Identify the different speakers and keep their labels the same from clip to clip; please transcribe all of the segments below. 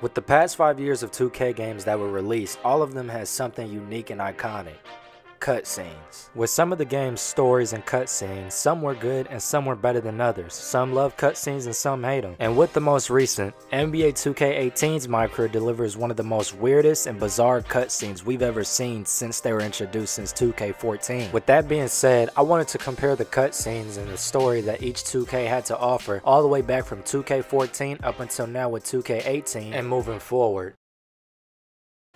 Speaker 1: With the past 5 years of 2K games that were released, all of them had something unique and iconic. Cutscenes. With some of the game's stories and cutscenes, some were good and some were better than others. Some love cutscenes and some hate them. And with the most recent, NBA 2K18's MyCareer delivers one of the most weirdest and bizarre cutscenes we've ever seen since they were introduced since 2K14. With that being said, I wanted to compare the cutscenes and the story that each 2K had to offer all the way back from 2K14 up until now with 2K18 and moving forward.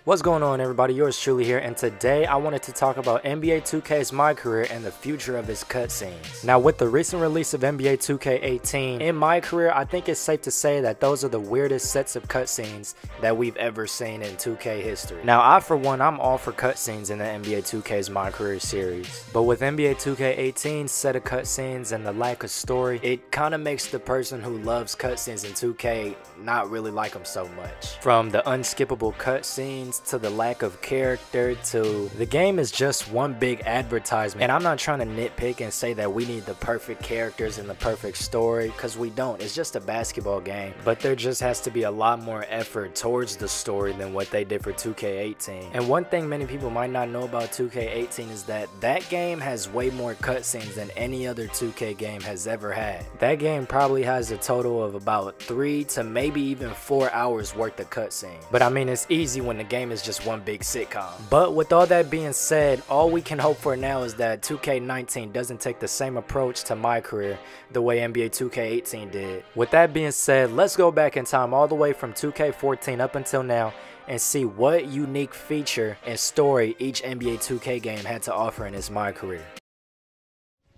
Speaker 1: What's going on, everybody? Yours truly here, and today I wanted to talk about NBA 2K's MyCareer and the future of its cutscenes. Now, with the recent release of NBA 2K18 in MyCareer, I think it's safe to say that those are the weirdest sets of cutscenes that we've ever seen in 2K history. Now, I for one, I'm all for cutscenes in the NBA 2K's MyCareer series, but with NBA 2K18's set of cutscenes and the lack of story, it kind of makes the person who loves cutscenes in 2K not really like them so much. From the unskippable cutscenes to the lack of character to the game is just one big advertisement. And I'm not trying to nitpick and say that we need the perfect characters and the perfect story, because we don't. It's just a basketball game, but there just has to be a lot more effort towards the story than what they did for 2K18. And one thing many people might not know about 2K18 is that that game has way more cutscenes than any other 2K game has ever had. That game probably has a total of about 3 to maybe even 4 hours worth of cutscenes. But I mean, it's easy when the game is just one big sitcom. But with all that being said, all we can hope for now is that 2K19 doesn't take the same approach to MyCareer the way NBA 2K18 did. With that being said, let's go back in time all the way from 2K14 up until now and see what unique feature and story each NBA 2K game had to offer in its MyCareer.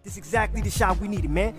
Speaker 2: This is exactly the shot we needed, man.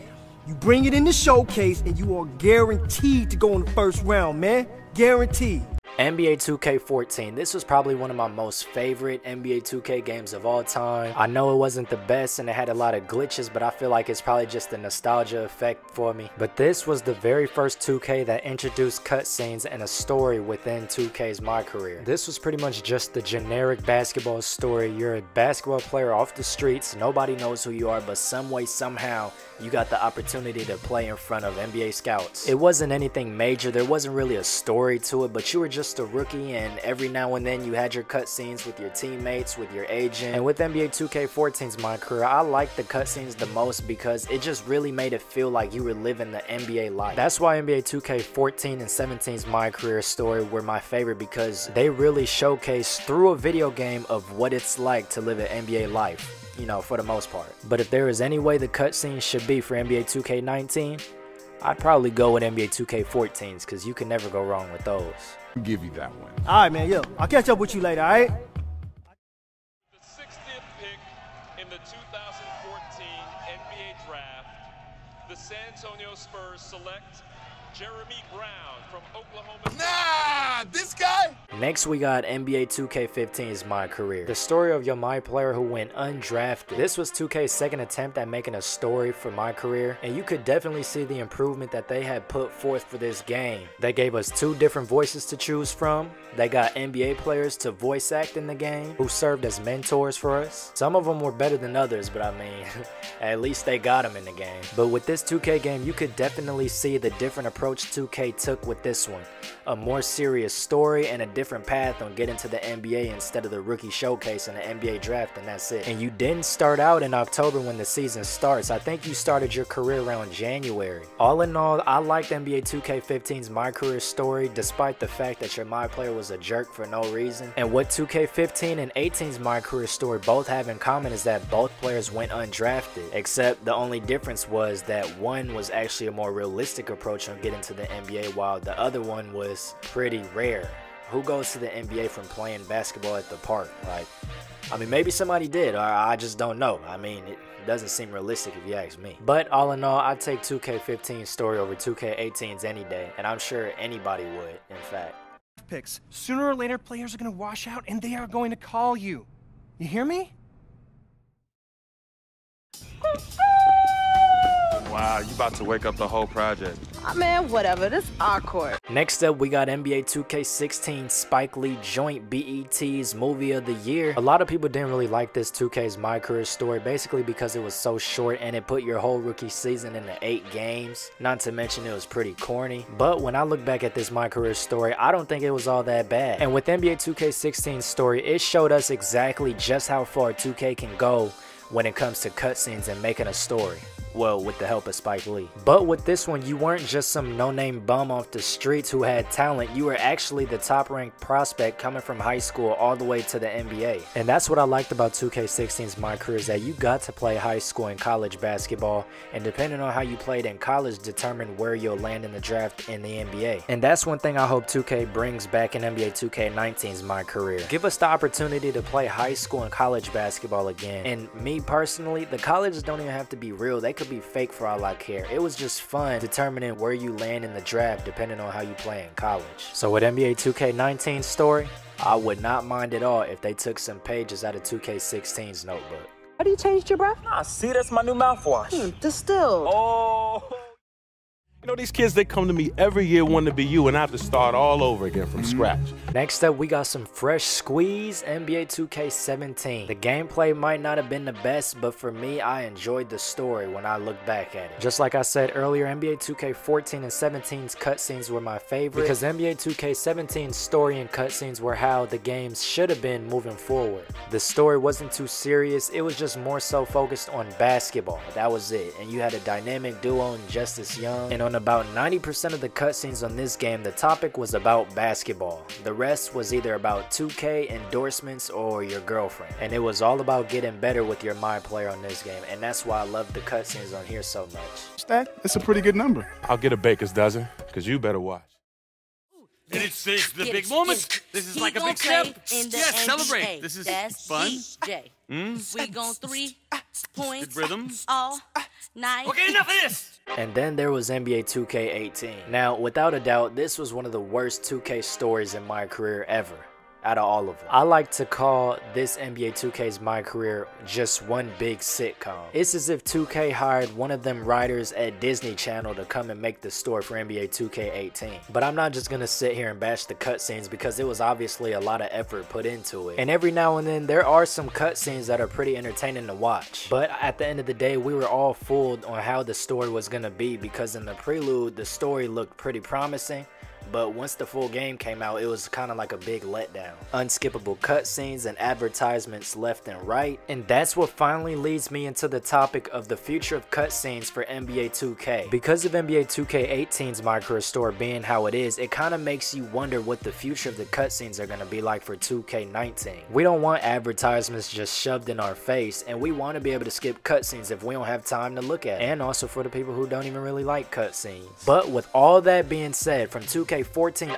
Speaker 2: You bring it in the showcase and you are guaranteed to go in the first round, man. Guaranteed.
Speaker 1: NBA 2K14, this was probably one of my most favorite NBA 2K games of all time. I know it wasn't the best and it had a lot of glitches, but I feel like it's probably just the nostalgia effect for me. But this was the very first 2K that introduced cutscenes and a story within 2K's MyCareer. This was pretty much just the generic basketball story. You're a basketball player off the streets, nobody knows who you are, but some way, somehow, you got the opportunity to play in front of NBA scouts. It wasn't anything major, there wasn't really a story to it, but you were just a rookie, and every now and then you had your cutscenes with your teammates, with your agent. And with NBA 2K14's MyCareer, I liked the cutscenes the most because it just really made it feel like you were living the NBA life. That's why NBA 2K14 and 17's MyCareer story were my favorite, because they really showcased through a video game of what it's like to live an NBA life, you know, for the most part. But if there is any way the cutscenes should be for NBA 2K19, I'd probably go with NBA 2K14's, because you can never go wrong with those.
Speaker 3: Give you that one.
Speaker 2: All right, man. Yo, I'll catch up with you later, all right?
Speaker 4: The 60th pick in the 2014 NBA Draft, the San Antonio Spurs select Jeremy Brown from Oklahoma State.
Speaker 3: Nah, this guy?
Speaker 1: Next, we got NBA 2K15's MyCareer, the story of your MyPlayer who went undrafted. This was 2K's second attempt at making a story for MyCareer, and you could definitely see the improvement that they had put forth for this game. They gave us 2 different voices to choose from. They got NBA players to voice act in the game who served as mentors for us. Some of them were better than others, but I mean, at least they got them in the game. But with this 2K game, you could definitely see the different approach 2K took with this one. A more serious story and a different path on getting to the NBA instead of the rookie showcase and the NBA draft, and that's it. And you didn't start out in October when the season starts. I think you started your career around January. All in all, I liked NBA 2K15's MyCareer story despite the fact that your MyPlayer was a jerk for no reason. And what 2K15 and 18's MyCareer story both have in common is that both players went undrafted, except the only difference was that one was actually a more realistic approach on getting to the NBA, while the other one was pretty rare. Who goes to the NBA from playing basketball at the park? Like, I mean, maybe somebody did, or I just don't know. I mean, it doesn't seem realistic if you ask me. But all in all, I'd take 2K15's story over 2K18's any day, and I'm sure anybody would, in fact.
Speaker 2: Picks. Sooner or later, players are going to wash out, and they are going to call you. You hear me?
Speaker 3: Wow, you about to wake up the whole project.
Speaker 5: Man, whatever. This is our court.
Speaker 1: Next up, we got NBA 2K16 Spike Lee joint BET's Movie of the Year. A lot of people didn't really like this 2K's MyCareer story, basically because it was so short and it put your whole rookie season into 8 games. Not to mention it was pretty corny. But when I look back at this MyCareer story, I don't think it was all that bad. And with NBA 2K16's story, it showed us exactly just how far 2K can go when it comes to cutscenes and making a story. Well, with the help of Spike Lee. But with this one, you weren't just some no-name bum off the streets who had talent. You were actually the top-ranked prospect coming from high school all the way to the NBA. And that's what I liked about 2K16's MyCareer, is that you got to play high school and college basketball, and depending on how you played in college determined where you'll land in the draft in the NBA. And that's one thing I hope 2K brings back in NBA 2K19's MyCareer. Give us the opportunity to play high school and college basketball again. And me personally, the colleges don't even have to be real. They could be fake for all I care. It was just fun determining where you land in the draft depending on how you play in college. So with NBA 2K19's story, I would not mind at all if they took some pages out of 2K16's notebook.
Speaker 5: How do you change your breath?
Speaker 6: Ah, see, that's my new mouthwash.
Speaker 5: Distilled.
Speaker 6: Oh.
Speaker 7: You know, these kids, they come to me every year wanting to be you, and I have to start all over again from scratch.
Speaker 1: Next up, we got some fresh squeeze NBA 2K17. The gameplay might not have been the best, but for me, I enjoyed the story when I look back at it. Just like I said earlier, NBA 2K14 and 17's cutscenes were my favorite because NBA 2K17's story and cutscenes were how the games should have been moving forward. The story wasn't too serious, it was just more so focused on basketball. That was it. And you had a dynamic duo in Justice Young, and on about 90% of the cutscenes on this game, the topic was about basketball. The rest was either about 2K, endorsements, or your girlfriend. And it was all about getting better with your MyPlayer on this game, and that's why I love the cutscenes on here so much.
Speaker 3: That's a pretty good number.
Speaker 7: I'll get a baker's dozen, because you better watch.
Speaker 8: And it's the big moment. This is like a big step. Yes, celebrate. This is fun.
Speaker 9: We gon' 3 points.
Speaker 8: Good rhythm.
Speaker 9: All night.
Speaker 8: Okay, enough of this.
Speaker 1: And then there was NBA 2K18. Now, without a doubt, this was one of the worst 2K stories in my career ever. Out of all of them. I like to call this NBA 2K's MyCareer just one big sitcom. It's as if 2K hired one of them writers at Disney Channel to come and make the story for NBA 2K18. But I'm not just gonna sit here and bash the cutscenes because it was obviously a lot of effort put into it. And every now and then there are some cutscenes that are pretty entertaining to watch. But at the end of the day, we were all fooled on how the story was gonna be because in the prelude, the story looked pretty promising. But once the full game came out, it was kind of like a big letdown. Unskippable cutscenes and advertisements left and right. And that's what finally leads me into the topic of the future of cutscenes for NBA 2K. Because of NBA 2K18's MyCareer story being how it is, it kind of makes you wonder what the future of the cutscenes are going to be like for 2K19. We don't want advertisements just shoved in our face, and we want to be able to skip cutscenes if we don't have time to look at it. And also for the people who don't even really like cutscenes. But with all that being said, from 2K14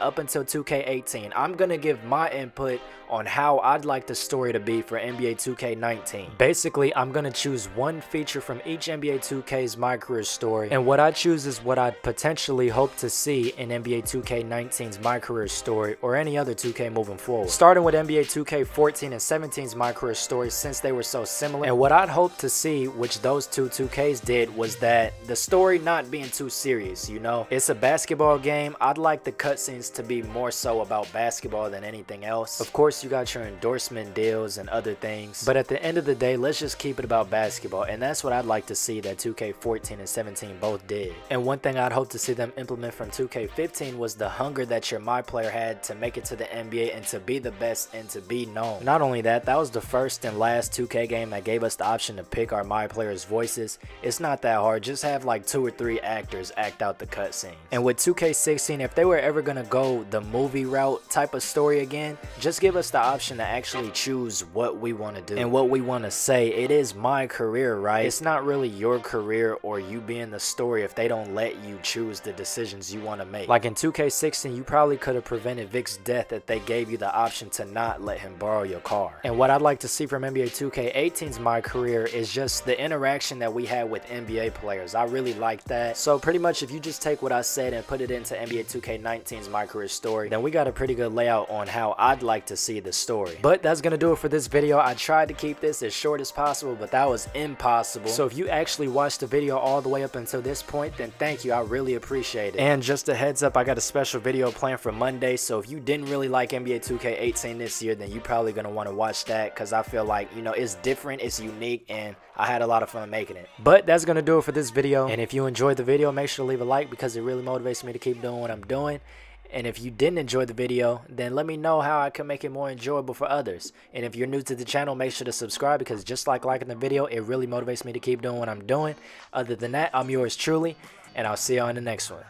Speaker 1: up until 2K18, I'm gonna give my input on how I'd like the story to be for NBA 2K19. Basically, I'm gonna choose one feature from each NBA 2K's MyCareer story, and what I choose is what I'd potentially hope to see in NBA 2K19's MyCareer story or any other 2K moving forward. Starting with NBA 2K14 and 17's MyCareer stories, since they were so similar, and what I'd hope to see, which those two 2Ks did, was that the story not being too serious, you know? It's a basketball game. I'd like the cutscenes to be more so about basketball than anything else. Of course, you got your endorsement deals and other things, but at the end of the day, let's just keep it about basketball, and that's what I'd like to see that 2K14 and 17 both did. And one thing I'd hope to see them implement from 2K15 was the hunger that your MyPlayer had to make it to the NBA and to be the best and to be known. Not only that, that was the first and last 2K game that gave us the option to pick our MyPlayer's voices. It's not that hard, just have like 2 or 3 actors act out the cutscenes. And with 2K16, if they were ever gonna go the movie route type of story again, just give us the option to actually choose what we want to do and what we want to say. It is my career, right? It's not really your career or you being the story if they don't let you choose the decisions you want to make. Like in 2K16, you probably could have prevented Vic's death if they gave you the option to not let him borrow your car. And what I'd like to see from NBA 2K18's MyCareer is just the interaction that we had with NBA players. I really like that. So pretty much if you just take what I said and put it into NBA 2K19's MyCareer story, then we got a pretty good layout on how I'd like to see see the story. But that's gonna do it for this video. I tried to keep this as short as possible, but that was impossible. So if you actually watched the video all the way up until this point, then thank you. I really appreciate it. And just a heads up, I got a special video planned for Monday, so if you didn't really like NBA 2K18 this year, then you're probably gonna want to watch that, because I feel like, you know, it's different, it's unique, and I had a lot of fun making it. But that's gonna do it for this video, and if you enjoyed the video, make sure to leave a like, because it really motivates me to keep doing what I'm doing. And if you didn't enjoy the video, then let me know how I can make it more enjoyable for others. And if you're new to the channel, make sure to subscribe, because just like liking the video, it really motivates me to keep doing what I'm doing. Other than that, I'm yours truly, and I'll see y'all in the next one.